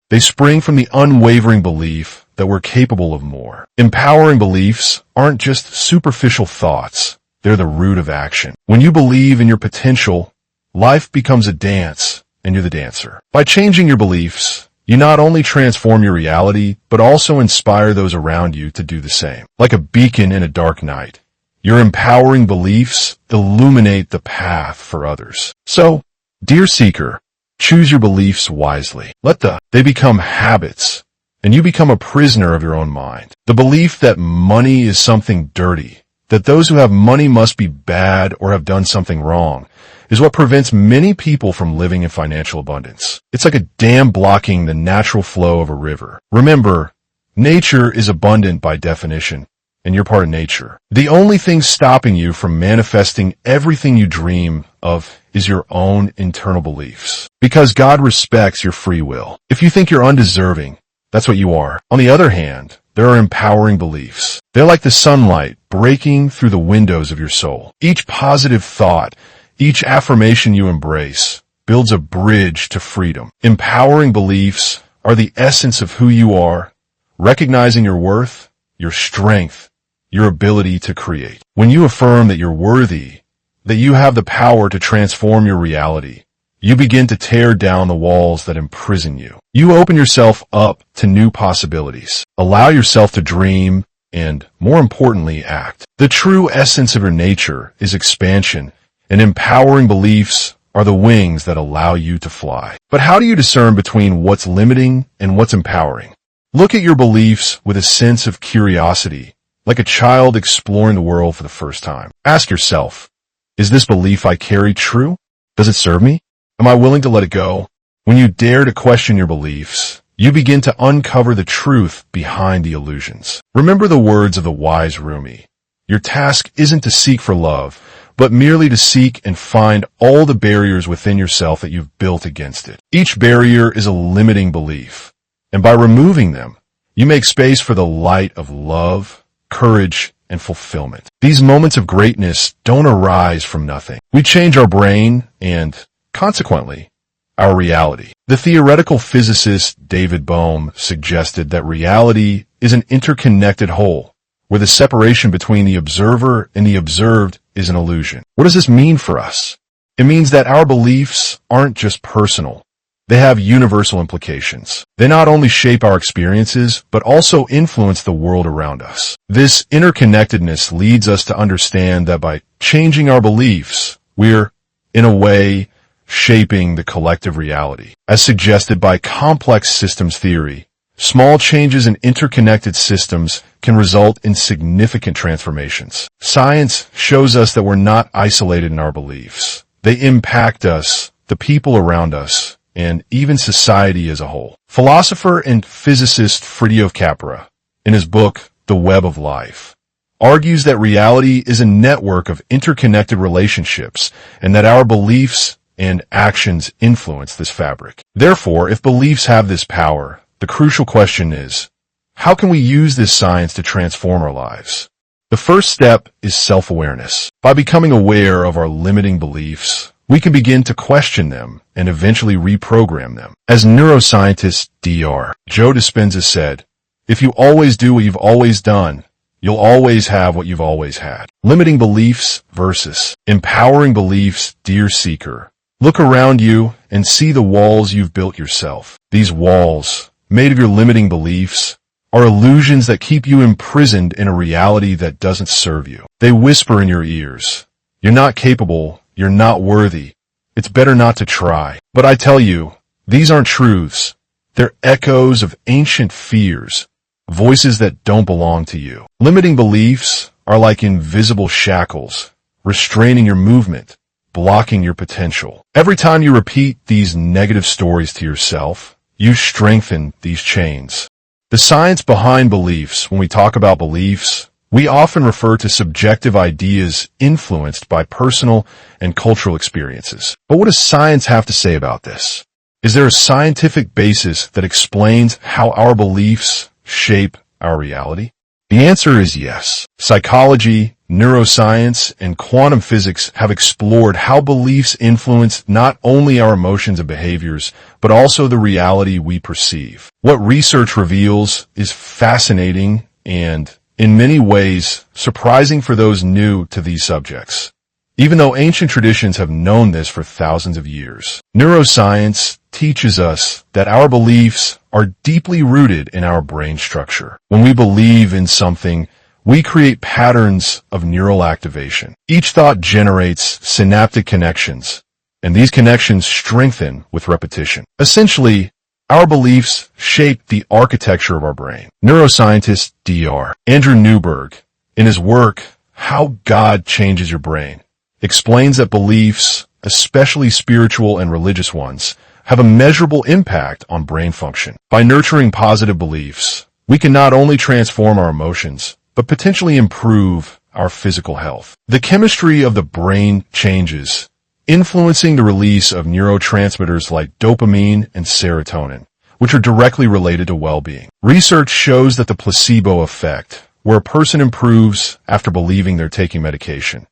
They spring from the unwavering belief that we're capable of more. Empowering beliefs aren't just superficial thoughts. They're the root of action. When you believe in your potential, life becomes a dance, and you're the dancer. By changing your beliefs, you not only transform your reality, but also inspire those around you to do the same. Like a beacon in a dark night, your empowering beliefs illuminate the path for others. So, dear seeker, choose your beliefs wisely. They become habits, and you become a prisoner of your own mind. The belief that money is something dirty, that those who have money must be bad or have done something wrong, is what prevents many people from living in financial abundance. It's like a dam blocking the natural flow of a river. Remember, nature is abundant by definition, and you're part of nature. The only thing stopping you from manifesting everything you dream of is your own internal beliefs. Because God respects your free will. If you think you're undeserving, that's what you are. On the other hand, there are empowering beliefs. They're like the sunlight breaking through the windows of your soul. Each positive thought, each affirmation you embrace, builds a bridge to freedom. Empowering beliefs are the essence of who you are, recognizing your worth, your strength, your ability to create. When you affirm that you're worthy, that you have the power to transform your reality, you begin to tear down the walls that imprison you. You open yourself up to new possibilities. Allow yourself to dream and, more importantly, act. The true essence of your nature is expansion, and empowering beliefs are the wings that allow you to fly. But how do you discern between what's limiting and what's empowering? Look at your beliefs with a sense of curiosity, like a child exploring the world for the first time. Ask yourself, is this belief I carry true? Does it serve me? Am I willing to let it go? When you dare to question your beliefs, you begin to uncover the truth behind the illusions. Remember the words of the wise Rumi. Your task isn't to seek for love, but merely to seek and find all the barriers within yourself that you've built against it. Each barrier is a limiting belief, and by removing them, you make space for the light of love, courage, and fulfillment. These moments of greatness don't arise from nothing. We change our brain and, consequently, our reality. The theoretical physicist David Bohm suggested that reality is an interconnected whole, where the separation between the observer and the observed is an illusion. What does this mean for us? It means that our beliefs aren't just personal. They have universal implications. They not only shape our experiences, but also influence the world around us. This interconnectedness leads us to understand that by changing our beliefs, we're, in a way, shaping the collective reality. As suggested by complex systems theory, small changes in interconnected systems can result in significant transformations. Science shows us that we're not isolated in our beliefs. They impact us, the people around us, and even society as a whole. Philosopher and physicist Fridio Capra, in his book, The Web of Life, argues that reality is a network of interconnected relationships and that our beliefs and actions influence this fabric. Therefore, if beliefs have this power, the crucial question is, how can we use this science to transform our lives? The first step is self-awareness. By becoming aware of our limiting beliefs, we can begin to question them and eventually reprogram them. As neuroscientist Dr. Joe Dispenza said, if you always do what you've always done, you'll always have what you've always had. Limiting beliefs versus empowering beliefs, dear seeker. Look around you and see the walls you've built yourself. These walls, made of your limiting beliefs, are illusions that keep you imprisoned in a reality that doesn't serve you. They whisper in your ears, you're not capable, you're not worthy, it's better not to try. But I tell you, these aren't truths. They're echoes of ancient fears, voices that don't belong to you. Limiting beliefs are like invisible shackles, restraining your movement, blocking your potential. Every time you repeat these negative stories to yourself, you strengthen these chains. The science behind beliefs, when we talk about beliefs, we often refer to subjective ideas influenced by personal and cultural experiences. But what does science have to say about this? Is there a scientific basis that explains how our beliefs shape our reality? The answer is yes. Psychology, neuroscience, and quantum physics have explored how beliefs influence not only our emotions and behaviors, but also the reality we perceive. What research reveals is fascinating and, in many ways, surprising for those new to these subjects. Even though ancient traditions have known this for thousands of years, neuroscience teaches us that our beliefs are deeply rooted in our brain structure. When we believe in something, we create patterns of neural activation. Each thought generates synaptic connections, and these connections strengthen with repetition. Essentially, our beliefs shape the architecture of our brain. Neuroscientist Dr. Andrew Newberg, in his work, How God Changes Your Brain, explains that beliefs, especially spiritual and religious ones, have a measurable impact on brain function. By nurturing positive beliefs, we can not only transform our emotions, but potentially improve our physical health. The chemistry of the brain changes, influencing the release of neurotransmitters like dopamine and serotonin, which are directly related to well-being. Research shows that the placebo effect, where a person improves after believing they're taking medication,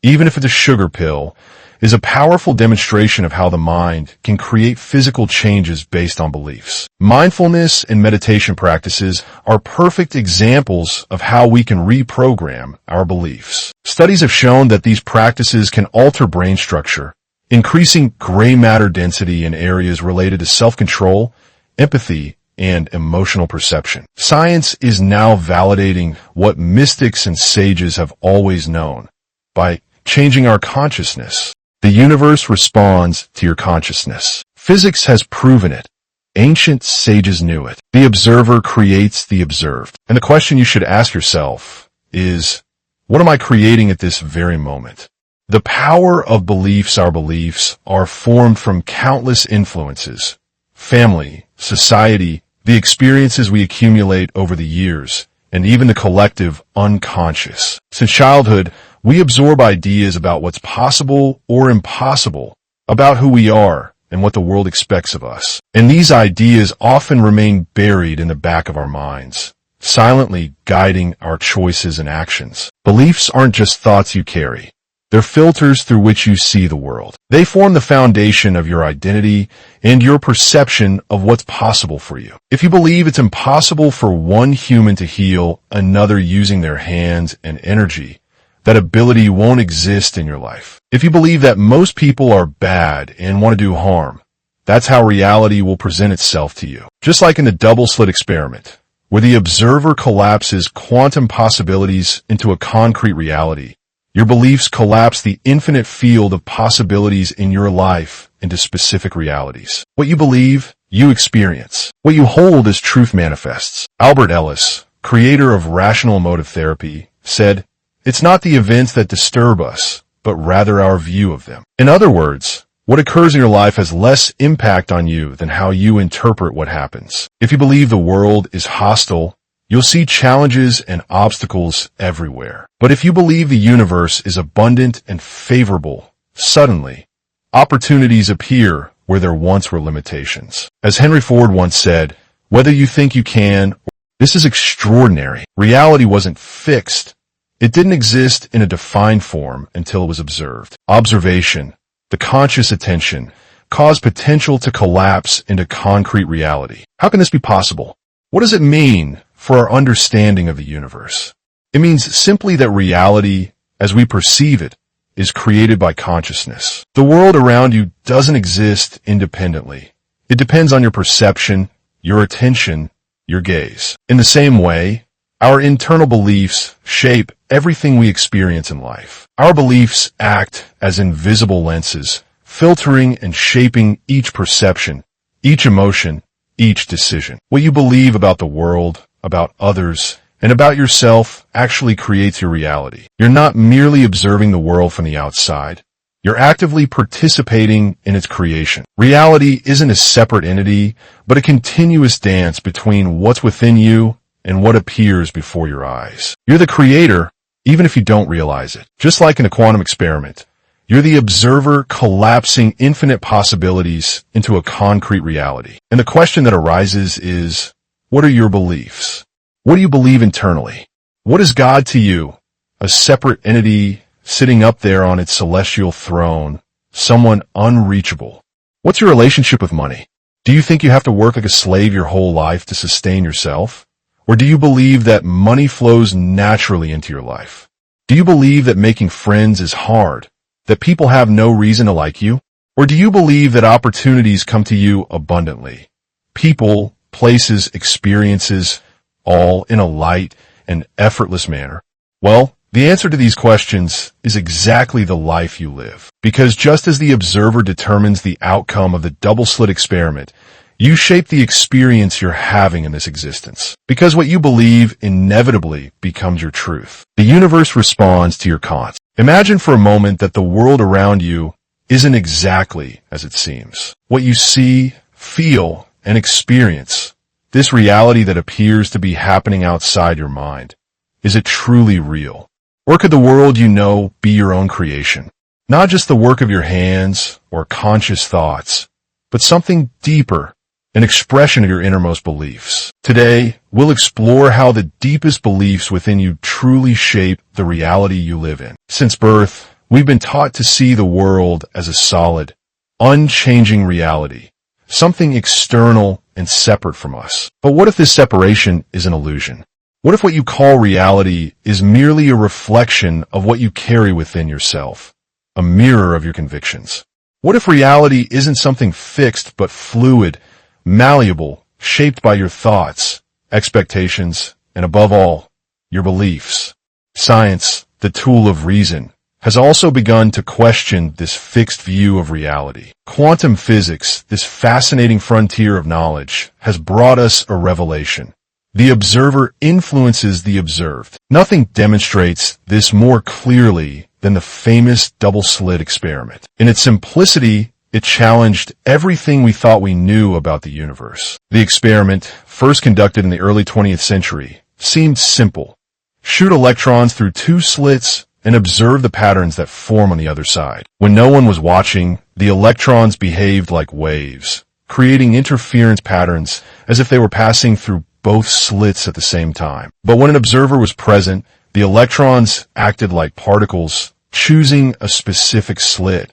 even if it's a sugar pill, is a powerful demonstration of how the mind can create physical changes based on beliefs. Mindfulness and meditation practices are perfect examples of how we can reprogram our beliefs. Studies have shown that these practices can alter brain structure, increasing gray matter density in areas related to self-control, empathy, and emotional perception. Science is now validating what mystics and sages have always known. By changing our consciousness, the universe responds to your consciousness. Physics has proven it. Ancient sages knew it. The observer creates the observed. And the question you should ask yourself is, what am I creating at this very moment? The power of beliefs. Our beliefs are formed from countless influences: family, society, the experiences we accumulate over the years, and even the collective unconscious. Since childhood, we absorb ideas about what's possible or impossible, about who we are and what the world expects of us. And these ideas often remain buried in the back of our minds, silently guiding our choices and actions. Beliefs aren't just thoughts you carry. They're filters through which you see the world. They form the foundation of your identity and your perception of what's possible for you. If you believe it's impossible for one human to heal another using their hands and energy, that ability won't exist in your life. If you believe that most people are bad and want to do harm, that's how reality will present itself to you. Just like in the double-slit experiment, where the observer collapses quantum possibilities into a concrete reality, your beliefs collapse the infinite field of possibilities in your life into specific realities. What you believe, you experience. What you hold as truth manifests. Albert Ellis, creator of rational emotive therapy, said, "It's not the events that disturb us, but rather our view of them." In other words, what occurs in your life has less impact on you than how you interpret what happens. If you believe the world is hostile, you'll see challenges and obstacles everywhere. But if you believe the universe is abundant and favorable, suddenly, opportunities appear where there once were limitations. As Henry Ford once said, "Whether you think you can, this is extraordinary." Reality wasn't fixed. It didn't exist in a defined form until it was observed. Observation, the conscious attention, caused potential to collapse into concrete reality. How can this be possible? What does it mean for our understanding of the universe? It means simply that reality, as we perceive it, is created by consciousness. The world around you doesn't exist independently. It depends on your perception, your attention, your gaze. In the same way, our internal beliefs shape everything we experience in life. Our beliefs act as invisible lenses, filtering and shaping each perception, each emotion, each decision. What you believe about the world, about others, and about yourself actually creates your reality. You're not merely observing the world from the outside. You're actively participating in its creation. Reality isn't a separate entity, but a continuous dance between what's within you and what appears before your eyes. You're the creator, even if you don't realize it. Just like in a quantum experiment, you're the observer collapsing infinite possibilities into a concrete reality. And the question that arises is, what are your beliefs? What do you believe internally? What is God to you? A separate entity sitting up there on its celestial throne, someone unreachable. What's your relationship with money? Do you think you have to work like a slave your whole life to sustain yourself? Or do you believe that money flows naturally into your life? Do you believe that making friends is hard, that people have no reason to like you? Or do you believe that opportunities come to you abundantly? People, places, experiences, all in a light and effortless manner? Well, the answer to these questions is exactly the life you live. Because just as the observer determines the outcome of the double-slit experiment, you shape the experience you're having in this existence. Because what you believe inevitably becomes your truth. The universe responds to your concepts. Imagine for a moment that the world around you isn't exactly as it seems. What you see, feel, and experience, this reality that appears to be happening outside your mind, is it truly real? Or could the world you know be your own creation? Not just the work of your hands or conscious thoughts, but something deeper, an expression of your innermost beliefs. Today, we'll explore how the deepest beliefs within you truly shape the reality you live in. Since birth, we've been taught to see the world as a solid, unchanging reality, something external and separate from us. But what if this separation is an illusion? What if what you call reality is merely a reflection of what you carry within yourself, a mirror of your convictions? What if reality isn't something fixed but fluid, malleable, shaped by your thoughts, expectations, and above all, your beliefs? Science, the tool of reason, has also begun to question this fixed view of reality. Quantum physics, this fascinating frontier of knowledge, has brought us a revelation. The observer influences the observed. Nothing demonstrates this more clearly than the famous double-slit experiment. In its simplicity, it challenged everything we thought we knew about the universe. The experiment, first conducted in the early 20th century, seemed simple. Shoot electrons through two slits and observe the patterns that form on the other side. When no one was watching, the electrons behaved like waves, creating interference patterns as if they were passing through both slits at the same time. But when an observer was present, the electrons acted like particles, choosing a specific slit,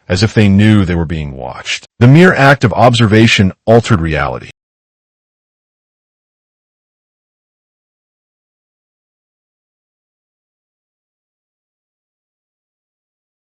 as if they knew they were being watched. The mere act of observation altered reality.